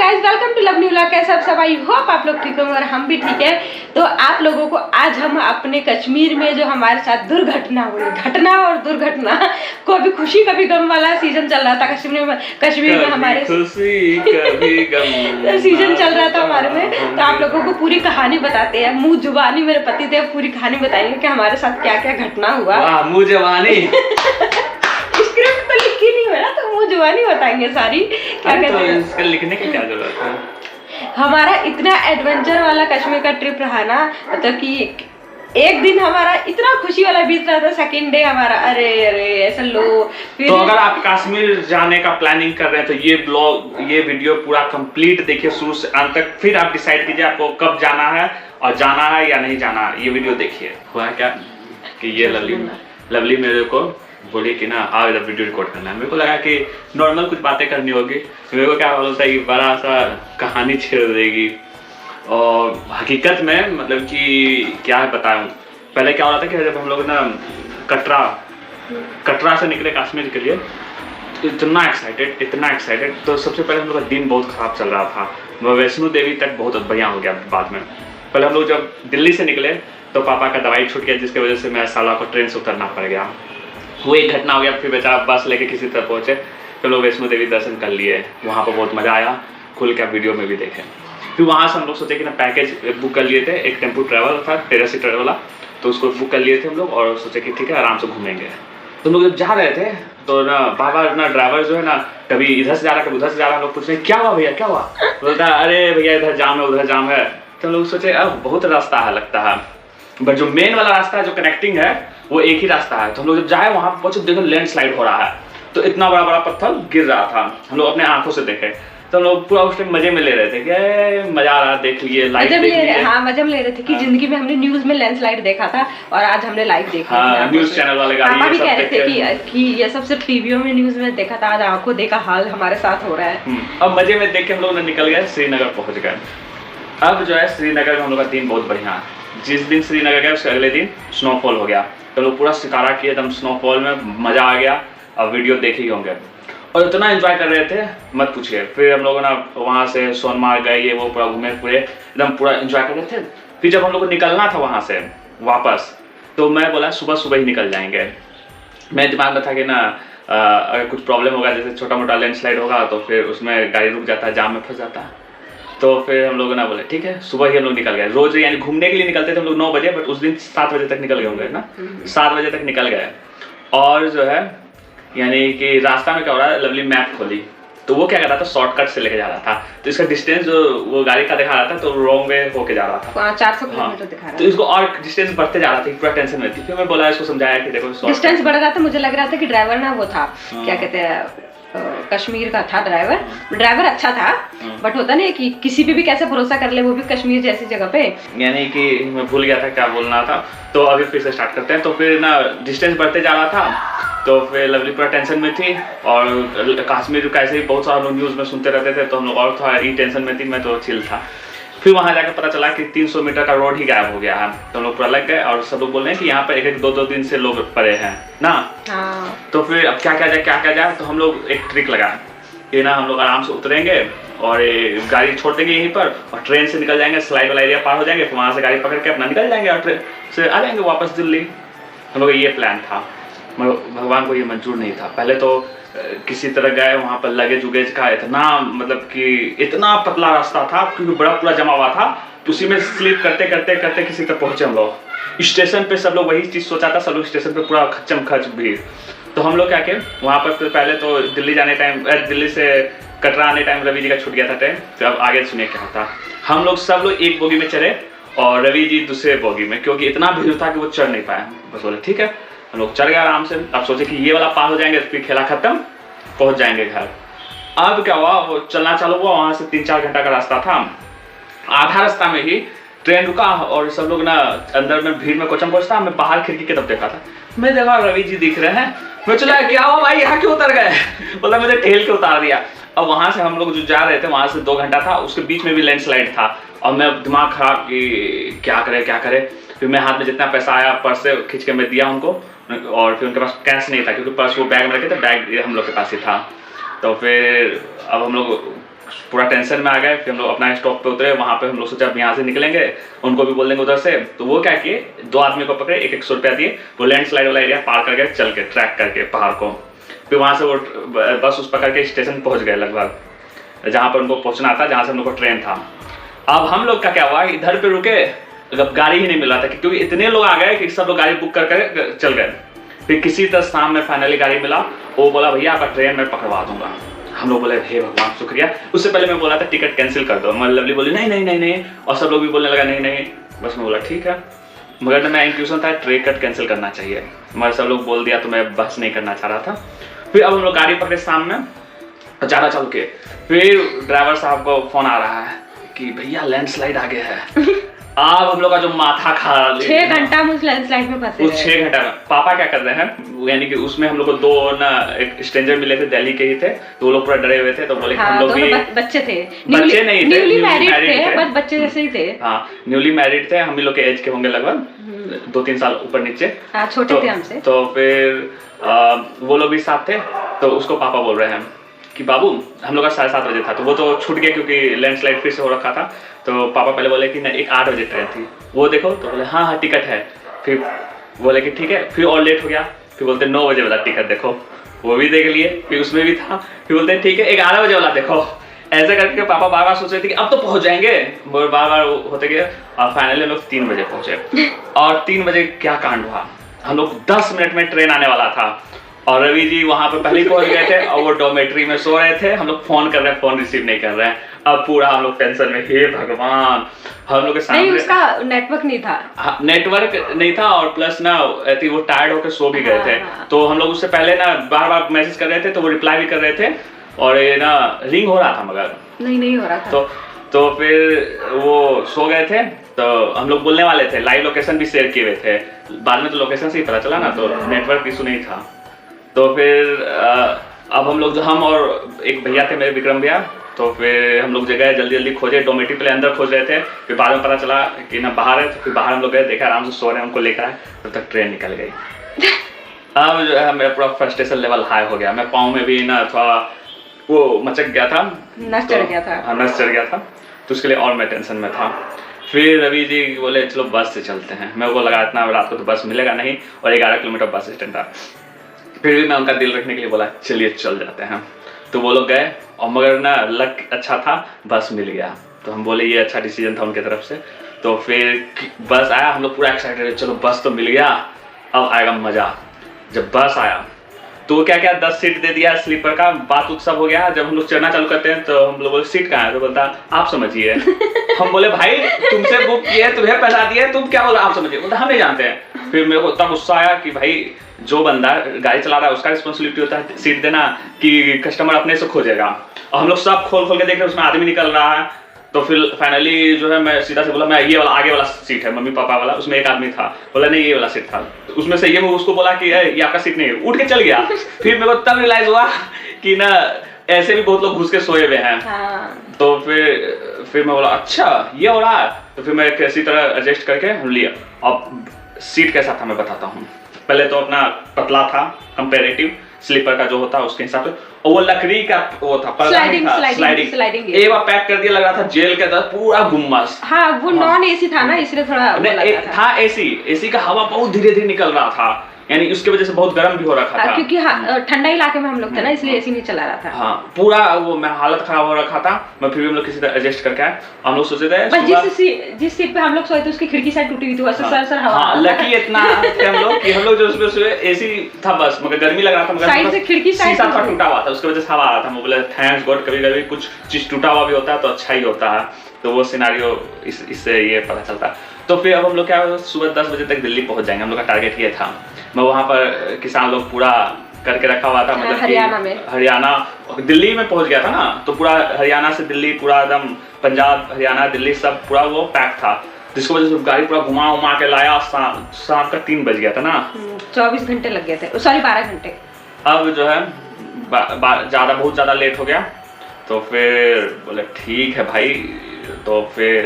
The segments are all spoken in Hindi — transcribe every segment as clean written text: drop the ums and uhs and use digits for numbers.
Guys, welcome to love new vlog. कैसे सब आई होप आप लोग ठीक होंगे और हम भी ठीक है। तो आप लोगों को आज हम अपने कश्मीर में जो हमारे साथ दुर्घटना हुई, घटना और दुर्घटना, कभी खुशी कभी गम वाला सीजन चल रहा था कश्मीर में हमारे खुशी कभी गम सीजन चल रहा था हमारे में। तो आप लोगों को पूरी कहानी बताते हैं, मुंह जुबानी मेरे पति थे पूरी कहानी बताएंगे कि हमारे साथ क्या क्या घटना हुआ। मुंह जुबानी स्क्रिप्ट तो लिखी नहीं है ना, तो मुंह जुबानी बताएंगे सारी। क्या कहते हैं, इसका लिखने की क्या जरूरत है। हमारा इतना एडवेंचर वाला कश्मीर का ट्रिप रहा ना, मतलब कि एक दिन हमारा इतना खुशी वाला बीत रहा था, सेकंड डे हमारा अरे ऐसा लो। फिर तो अगर आप कश्मीर जाने का प्लानिंग कर रहे हैं तो ये ब्लॉग, ये वीडियो पूरा कंप्लीट देखिए शुरू से अंत तक, फिर आप डिसाइड कीजिए आपको कब जाना है और जाना है या नहीं जाना है। ये वीडियो देखिए। हुआ क्या कि ये लवली मेरे को बोली कि ना आओ इधर वीडियो रिकॉर्ड करना है। मेरे को लगा कि नॉर्मल कुछ बातें करनी होगी, मेरे को क्या बोलता है कि बड़ा सा कहानी छेड़ देगी। और हकीकत में मतलब कि क्या है बताऊं, पहले क्या हो रहा था कि जब हम लोग ना कटरा से निकले कश्मीर के लिए, तो इतना एक्साइटेड। तो सबसे पहले हम लोग का दिन बहुत ख़राब चल रहा था। वैष्णो देवी तक बहुत बढ़िया हो गया बाद में। पहले हम लोग जब दिल्ली से निकले तो पापा का दवाई छूट गया, जिसकी वजह से मैं साला को ट्रेन से उतरना पड़ गया। वो एक घटना हो गया। फिर बेचारा बस लेके किसी तरह पहुँचे, फिर लोग वैष्णो देवी दर्शन कर लिए। वहाँ पर बहुत मज़ा आया, खुल के वीडियो में भी देखे। फिर वहाँ से हम लोग सोचे कि ना पैकेज बुक कर लिए थे, एक टेम्पो ट्रैवल था 13 सीटर वाला, तो उसको बुक कर लिए थे हम लोग और सोचे कि ठीक है आराम से घूमेंगे। तो हम लोग जब जा रहे थे तो ना बाबा ना ड्राइवर जो है ना कभी इधर से जा रहा कभी उधर से जा रहा, हम लोग पूछ रहे क्या हुआ भैया क्या हुआ, बोलता अरे भैया इधर जाम है उधर जाम है। तो हम लोग सोचे अब बहुत रास्ता है लगता है, बट जो मेन वाला रास्ता है जो कनेक्टिंग है वो एक ही रास्ता है। तो हम लोग जब जाए वहाँ पहुँचे देखो लैंडस्लाइड हो रहा है, तो इतना बड़ा बड़ा पत्थर गिर रहा था, हम लोग अपने आंखों से देखे। तो हम लोग पूरा उस टाइम मजे में ले रहे थे कि मजा आ रहा, देख लिए लाइव देख लिए। हाँ मजा में ले रहे थे कि जिंदगी में हमने न्यूज में लैंडस्लाइड देखा था और आज हमने लाइव देखा। हाँ, न्यूज चैनल वाले पापा भी कह रहे थे कि ये सब सिर्फ टीवियों में न्यूज में देखा था, आज आंखों देखा हाल हमारे साथ हो रहा है। अब मजे में देख के हम लोग निकल गए, श्रीनगर पहुंच गए। अब जो है श्रीनगर में हम लोग का दिन बहुत बढ़िया है। जिस दिन श्रीनगर गए उसके अगले दिन स्नोफॉल हो गया, तो लोग पूरा शिकारा किए एकदम स्नोफॉल में, मजा आ गया। अब वीडियो देखे ही होंगे और इतना एंजॉय कर रहे थे मत पूछिए। फिर हम लोग ना वहाँ से सोनमार्ग गए, ये वो पूरा घूमे पूरे एकदम पूरा एंजॉय कर रहे थे। फिर जब हम लोग को निकलना था वहाँ से वापस, तो मैं बोला सुबह ही निकल जाएंगे। मेरे दिमाग में था कि ना अगर कुछ प्रॉब्लम होगा, जैसे छोटा मोटा लैंडस्लाइड होगा तो फिर उसमें गाड़ी रुक जाता है, जाम में फंस जाता है। तो फिर हम लोग ना बोले ठीक है सुबह ही हम लोग निकल गए। रोज यानी घूमने के लिए निकलते थे हम लोग 9 बजे, बट उस दिन 7 बजे तक निकल गए होंगे ना, 7 बजे तक निकल गए। और जो है यानी कि रास्ता में क्या हो रहा है, लवली मैप खोली तो वो क्या कर रहा था शॉर्टकट से लेके जा रहा था, तो इसका डिस्टेंस जो वो गाड़ी का दिखा रहा था तो रॉन्ग वे होके जा रहा था, 400 किलोमीटर दिखा रहा था। तो इसको और डिस्टेंस बढ़ते जा रहा था, पूरा टेंशन में थी। फिर मैं बोला इसको समझाया कि देखो डिस्टेंस बढ़ रहा था, मुझे लग रहा था कि ड्राइवर ना वो था क्या कहते हैं कश्मीर का था ड्राइवर अच्छा था, बट होता नहीं कि किसी पे भी कैसे भरोसा कर ले, वो भी कश्मीर जैसी जगह पे। यानी कि मैं भूल गया था क्या बोलना था, तो अभी फिर से स्टार्ट करते हैं। तो फिर ना डिस्टेंस बढ़ते जा रहा था, तो फिर लवली पूरा टेंशन में थी और कश्मीर का ऐसे ही बहुत सारा लोग न्यूज़ में सुनते रहते थे, तो हम लोग और थोड़ा टेंशन में थी, मैं तो चिल था। फिर वहाँ जाकर पता चला कि 300 मीटर का रोड ही गायब हो गया है, तो हम लोग पूरा लग गए और सब लोग बोल रहे हैं कि यहाँ पर एक 2 दिन से लोग पड़े हैं ना। हाँ। तो फिर अब क्या जाए, तो हम लोग एक ट्रिक लगाए कि ना हम लोग आराम से उतरेंगे और गाड़ी छोड़ देंगे यहीं पर और ट्रेन से निकल जाएंगे, स्लाइड वाला एरिया पार हो जाएंगे, फिर वहाँ से गाड़ी पकड़ के अपना निकल जाएंगे और ट्रेन से आ जाएंगे वापस दिल्ली। हम लोग ये प्लान था, भगवान को ये मंजूर नहीं था। पहले तो किसी तरह गए, वहाँ पर लगेज उगेज का इतना मतलब कि इतना पतला रास्ता था क्योंकि बड़ा पूरा जमा हुआ था, तो उसी में स्लीप करते किसी तरह पहुँचे हम लोग स्टेशन पे। सब लोग वही चीज़ सोचा था, सब लोग स्टेशन पे पूरा खच्चम खच भीड़। तो हम लोग क्या किए वहाँ पर पहले तो दिल्ली से कटरा आने टाइम रवि जी का छूट गया था ट्रेन। तो अब आगे सुनिए क्या होता। हम लोग सब लोग एक बोगी में चढ़े और रवि जी दूसरे बोगी में, क्योंकि इतना भीड़ था कि वो चढ़ नहीं पाया। बस बोले ठीक है, हम लोग चढ़ गए आराम से। अब सोचे कि ये वाला पार हो जाएंगे फिर खेला खत्म, पहुंच जाएंगे घर। अब क्या हुआ, वो चलना चालू हुआ, वहाँ से 3-4 घंटा का रास्ता था। आधा रास्ता में ही ट्रेन रुका और सब लोग ना अंदर में भीड़ में कोचम कोचता, मैं बाहर खिड़की की तरफ देखा था, मैं देखा रवि जी दिख रहे हैं। मैं चला क्या हुआ भाई यहाँ क्यों उतर गए, बोला मुझे ठेल के उतार दिया। अब वहाँ से हम लोग जो जा रहे थे वहाँ से 2 घंटा था, उसके बीच में भी लैंडस्लाइड था और मैं दिमाग खराब कि क्या करे। फिर मैं हाथ में जितना पैसा आया पर्स से खींच के मैं दिया उनको, और फिर उनके पास कैश नहीं था क्योंकि पर्स वो बैग में रखे थे, बैग हम लोग के पास ही था। तो फिर अब हम लोग पूरा टेंशन में आ गए। फिर हम लोग अपना स्टॉप पे उतरे, वहाँ पे हम लोग सोचा अब यहाँ से निकलेंगे, उनको भी बोल देंगे उधर से। तो वो क्या किए, 2 आदमी को पकड़े, 100 रुपया दिए, वो लैंडस्लाइड वाला एरिया पार कर गए चल के, ट्रैक करके पहाड़ को। फिर वहाँ से वो बस उस पकड़ के स्टेशन पहुँच गए लगभग, जहाँ पर उनको पहुँचना था, जहाँ से हम लोग को ट्रेन था। अब हम लोग का क्या हुआ, इधर पे रुके, अब गाड़ी ही नहीं मिल रहा था क्योंकि इतने लोग आ गए कि सब लोग गाड़ी बुक कर चल गए। फिर किसी तरह शाम में फाइनली गाड़ी मिला, वो बोला भैया आपका ट्रेन मैं पकड़वा दूंगा। हम लोग बोले हे भगवान शुक्रिया। उससे पहले मैं बोला था टिकट कैंसिल कर दो, मैं लवली बोली नहीं नहीं नहीं नहीं, और सब लोग भी बोलने लगा नहीं नहीं, बस मैं बोला ठीक है। मगर मैं इंट्यूशन था टिकट कैंसिल करना चाहिए, मगर सब लोग बोल दिया तो मैं बस नहीं करना चाह रहा था। फिर अब हम लोग गाड़ी पकड़े शाम में ज़्यादा चल के, फिर ड्राइवर साहब को फोन आ रहा है कि भैया लैंडस्लाइड आ गया है। अब हम लोग का जो माथा खा 6 घंटा हम उस लैंडस्लाइड में फंसे। उस 6 घंटा में पापा क्या कर रहे हैं, यानी कि उसमें हम लोग को 2 ना एक स्ट्रेंजर मिले थे, दिल्ली के ही थे, तो वो लोग पूरा डरे हुए थे। तो बोले हाँ, हम लोग भी बच्चे थे, बच्चे नहीं थे, न्यूली मैरिड थे, बस बच्चे जैसे ही थे। हाँ न्यूली मैरिड थे, हम ही लोग के एज के होंगे लगभग 2-3 साल ऊपर नीचे, छोटे थे हमसे। तो फिर वो लोग भी साथ थे। तो उसको पापा बोल रहे हैं कि बाबू, हम लोग का 7:30 बजे था, तो वो तो छूट गया क्योंकि लैंडस्लाइड फिर से हो रखा था। तो पापा पहले बोले कि नहीं 8 बजे ट्रेन थी, वो देखो, तो बोले हाँ हाँ टिकट है। फिर बोले कि ठीक है, फिर और लेट हो गया, फिर बोलते 9 बजे वाला टिकट देखो, वो भी देख लिए, फिर उसमें भी था। फिर बोलते ठीक है 11 बजे वाला देखो। ऐसे करके पापा बार बार सोच रहे थे कि अब तो पहुंच जाएंगे, बार बार होते गए, और फाइनली हम लोग 3 बजे पहुंचे। और 3 बजे क्या कांड हुआ, हम लोग 10 मिनट में ट्रेन आने वाला था, और रवि जी वहां पर पहले ही पहुंच गए थे, और वो डॉर्मेट्री में सो रहे थे। हम लोग फोन कर रहे हैं, फोन रिसीव नहीं कर रहे हैं। अब पूरा हम लोग टेंशन में, हे भगवान, हम लोग के सामने नहीं, उसका नेटवर्क नहीं था। हाँ, नेटवर्क नहीं था, और प्लस ना वो टायर्ड होकर सो भी गए थे। हाँ। तो हम लोग उससे पहले ना बार बार मैसेज कर रहे थे, तो वो रिप्लाई भी कर रहे थे, और ये ना रिंग हो रहा था मगर नहीं हो रहा था। तो फिर वो सो गए थे। तो हम लोग बोलने वाले थे, लाइव लोकेशन भी शेयर किए हुए थे, बाद में तो लोकेशन से ही पता चला ना, तो नेटवर्क इशू नहीं था। तो फिर अब हम लोग, हम और एक भैया थे मेरे, विक्रम भैया, तो फिर हम लोग जगह जल्दी जल्दी खोजे, डोमेट्री पहले अंदर खोज रहे थे, फिर बाद में पता चला कि ना बाहर है, तो फिर बाहर हम लोग गए, देखा आराम से सो रहे हैं, हमको लेकर आए, तब तक ट्रेन निकल गई। अब जो है मेरा पूरा फ्रस्ट्रेशन लेवल हाई हो गया, मैं पाँव में भी ना थोड़ा वो मचक गया था, नस चढ़ गया था। हाँ नस चढ़ गया था, तो उसके लिए और मैं टेंशन में था। फिर रवि जी बोले चलो बस से चलते हैं। मैं वो लगा इतना रात को तो बस मिलेगा नहीं, और 11 किलोमीटर बस स्टैंड था। फिर भी मैं उनका दिल रखने के लिए बोला चलिए चल जाते हैं। तो वो लोग गए, और मगर ना लक अच्छा था, बस मिल गया। तो हम बोले ये अच्छा डिसीजन था उनकी तरफ से। तो फिर बस आया, हम लोग पूरा एक्साइटेड, चलो बस तो मिल गया, अब आएगा मजा। जब बस आया तो क्या क्या 10 सीट दे दिया स्लीपर का, बात उत सब हो गया। जब हम लोग चढ़ना चालू करते हैं तो हम लोग बोले सीट कहाँ है, तो बोलता आप समझिए। हम बोले भाई तुमसे बुक किए, तुम्हें पैसा दिए, तुम क्या बोला आप समझिए, बोलता हम नहीं जानते हैं। फिर मेरे को इतना गुस्सा आया कि भाई जो बंदा गाड़ी चला रहा है उसका रिस्पॉन्सिबिलिटी होता है सीट देना, कि कस्टमर अपने से खोजेगा। और हम लोग सब खोल खोल के देख रहे हैं, उसमें आदमी निकल रहा है। तो फिर फाइनली जो है मैं सीधा से बोला मैं ये वाला आगे वाला सीट है, मम्मी पापा वाला, उसमें एक आदमी था, बोला नहीं ये वाला सीट था। तो उसमें से ये उसको बोला कि ये आपका सीट नहीं है, उठ के चल गया। फिर मेरे को तब रियलाइज हुआ कि ना ऐसे भी बहुत लोग घुस के सोए हुए हैं। हाँ। तो फिर मैं बोला अच्छा ये हो रहा है। तो फिर मैं किसी तरह एडजस्ट करके लिया। अब सीट कैसा था मैं बताता हूँ। पहले तो अपना पतला था कंपेरेटिव स्लीपर का जो होता है उसके हिसाब से, और वो लकड़ी का वो था, स्लाइडिंग एक बार पैक कर दिया, लग रहा था जेल के अंदर पूरा गुम्मस। हाँ वो नॉन एसी था ना, इसलिए थोड़ा था एसी का हवा बहुत धीरे धीरे निकल रहा था, यानी उसकी वजह से बहुत गर्म भी हो रखा था, क्योंकि ठंडा इलाके में हम लोग थे ना, इसलिए एसी नहीं चला रहा था। हाँ पूरा वो मैं हालत खराब हो रखा था। मैं फिर भी हम लोग किसी तरह एडजस्ट करके आए। हम लोग सोचे थे जिस सीट पे हम लोग सोए थे उसकी खिड़की साइड टूटी हुई थी, वैसे सर हवा। लकी इतना हम लोग जो उसमें सोए एसी था बस, मगर गर्मी लग रहा था, मगर साइड से खिड़की साइड शीशा टूटा हुआ था, उसकी वजह से हवा आ रहा था। मैं बोले थैंक्स गॉड, कभी कभी कुछ चीज टूटा हुआ भी होता है तो अच्छा ही होता है। तो वो सिनारियो इससे ये पता चलता। तो फिर अब हम लोग क्या सुबह 10 बजे तक दिल्ली पहुंच जाएंगे, हम लोग का टारगेट ये था। मैं वहाँ पर किसान लोग पूरा करके रखा हुआ था, मतलब हरियाणा दिल्ली में पहुंच गया था ना, तो पूरा हरियाणा से दिल्ली, पूरा एकदम पंजाब हरियाणा दिल्ली सब पूरा वो पैक था, जिसकी वजह से गाड़ी पूरा घुमा उमा के लाया। शाम का 3 बज गया था ना, 24 घंटे लग गए थे, सॉरी 12 घंटे। अब जो है बहुत ज़्यादा लेट हो गया। तो फिर बोले ठीक है भाई। तो फिर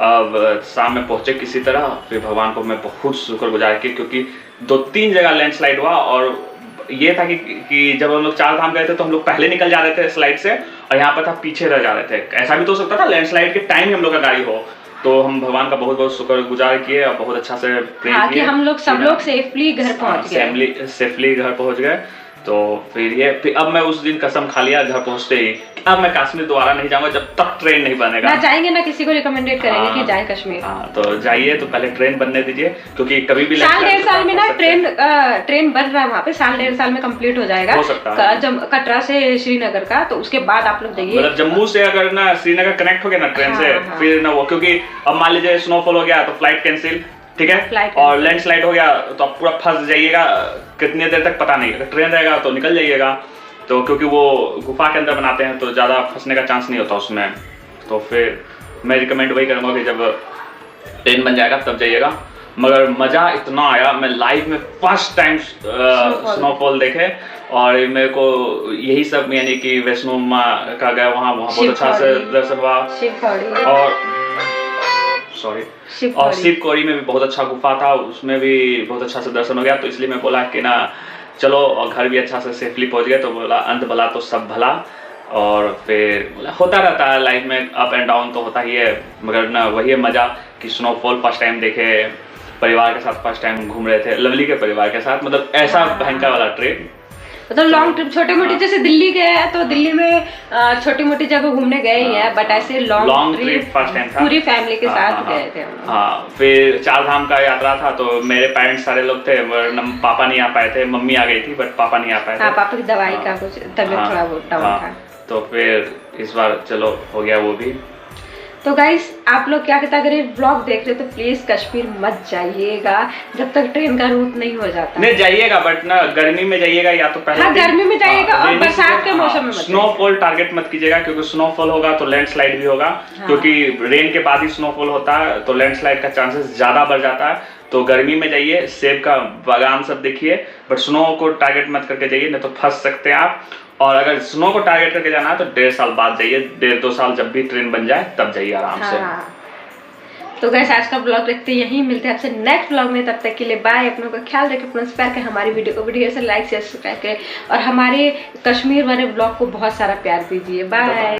अब शाम में पहुंचे किसी तरह। फिर भगवान को मैं बहुत शुक्रगुजार की, क्योंकि 2-3 जगह लैंडस्लाइड हुआ और ये था कि जब हम लोग 4 धाम गए थे तो हम लोग पहले निकल जा रहे थे स्लाइड से, और यहाँ पर था पीछे रह जा रहे थे। ऐसा भी तो हो सकता था लैंडस्लाइड के टाइम ही हम लोग का गाड़ी हो। तो हम भगवान का बहुत बहुत शुक्रगुजार किए और बहुत अच्छा से प्रेम किए, हम लोग सब लोग सेफली घर पहुंच गए, सेफली घर पहुंच गए। तो फिर अब मैं उस दिन कसम खा लिया घर पहुंचते ही, अब मैं कश्मीर दोबारा नहीं जाऊंगा जब तक ट्रेन नहीं बनेगा। ना जाएंगे ना किसी को रिकमेंडेड करेंगे कि जाए कश्मीर। तो जाइए, तो पहले ट्रेन बनने दीजिए, क्योंकि कभी भी साल 1.5 साल में ना ट्रेन बन रहा है वहाँ पे, साल 1.5 साल में कंप्लीट हो जाएगा, हो सकता है कटरा से श्रीनगर का। तो उसके बाद आप लोग जाइए, मतलब जम्मू से अगर ना श्रीनगर कनेक्ट हो गया ना ट्रेन से, फिर ना वो, क्योंकि अब मान लीजिए स्नोफॉल हो गया तो फ्लाइट कैंसिल, ठीक है, और लैंडस्लाइड हो गया तो आप पूरा फंस जाइएगा, कितनी देर तक पता नहीं। अगर ट्रेन रहेगा तो निकल जाइएगा, तो क्योंकि वो गुफा के अंदर बनाते हैं तो ज़्यादा फंसने का चांस नहीं होता उसमें। तो फिर मैं रिकमेंड वही करूँगा कि जब ट्रेन बन जाएगा तब जाइएगा। मगर मज़ा इतना आया, मैं लाइव में फर्स्ट टाइम स्नोफॉल देखे, और मेरे को यही सब यानी कि वैष्णो माँ का गया, वहाँ बहुत अच्छा से दर्शन हुआ, और शिव कोरी में भी बहुत अच्छा गुफा था, उसमें भी बहुत अच्छा से दर्शन हो गया। तो इसलिए मैं बोला कि ना चलो, और घर भी अच्छा से सेफली पहुंच गए। तो बोला अंत भला तो सब भला, और फिर बोला होता रहता है लाइफ में, अप एंड डाउन तो होता ही है, मगर ना वही है मज़ा कि स्नोफॉल फर्स्ट टाइम देखे, परिवार के साथ फर्स्ट टाइम घूम रहे थे, लवली के परिवार के साथ, मतलब ऐसा भयंकर वाला ट्रिप, मतलब लॉन्ग ट्रिप। छोटे मोटी जैसे दिल्ली गए हैं तो दिल्ली में छोटी मोटी जगह घूमने गए ही हैं, बट ऐसे लॉन्ग ट्रिप फर्स्ट टाइम था, पूरी फैमिली के साथ गए थे। हाँ, फिर 4 धाम का यात्रा था, तो मेरे पेरेंट्स सारे लोग थे, पापा नहीं आ पाए थे, मम्मी आ गई थी बट पापा नहीं आ पाए थे। हाँ, पापा की दवाई का कुछ तबीयत थोड़ा बहुत डाउन था, तो फिर इस बार चलो हो गया वो भी। तो गाइस, आप लोग क्या कहते हैं, अगर ये ब्लॉग देख रहे हो तो प्लीज कश्मीर मत जाइएगा जब तक ट्रेन का रूट नहीं हो जाता। नहीं जाइएगा, बट ना गर्मी में जाइएगा, या तो पहले गर्मी में जाइएगा, और बरसात के मौसम में स्नोफॉल टारगेट मत कीजिएगा, क्योंकि स्नोफॉल होगा तो लैंडस्लाइड भी होगा, क्योंकि रेन के बाद ही स्नोफॉल होता है, तो लैंडस्लाइड का चांसेस ज्यादा बढ़ जाता है। तो गर्मी में जाइए, सेब का बागान सब देखिए, बट स्नो को टारगेट मत करके जाइए, नहीं तो फंस सकते हैं आप। और अगर स्नो को टारगेट करके जाना है तो 1.5 साल बाद जाइए, 1.5-2 साल जब भी ट्रेन बन जाए तब जाइए आराम से। तो गाइस, आज का ब्लॉग देखते यहीं मिलते हैं आपसे नेक्स्ट ब्लॉग में, तब तक के लिए बाय। अपनों का ख्याल रखें, अपना प्यार करें, हमारी वीडियो से लाइक शेयर सब्सक्राइब करें, और हमारे कश्मीर वाले ब्लॉग को बहुत सारा प्यार दीजिए। बाय।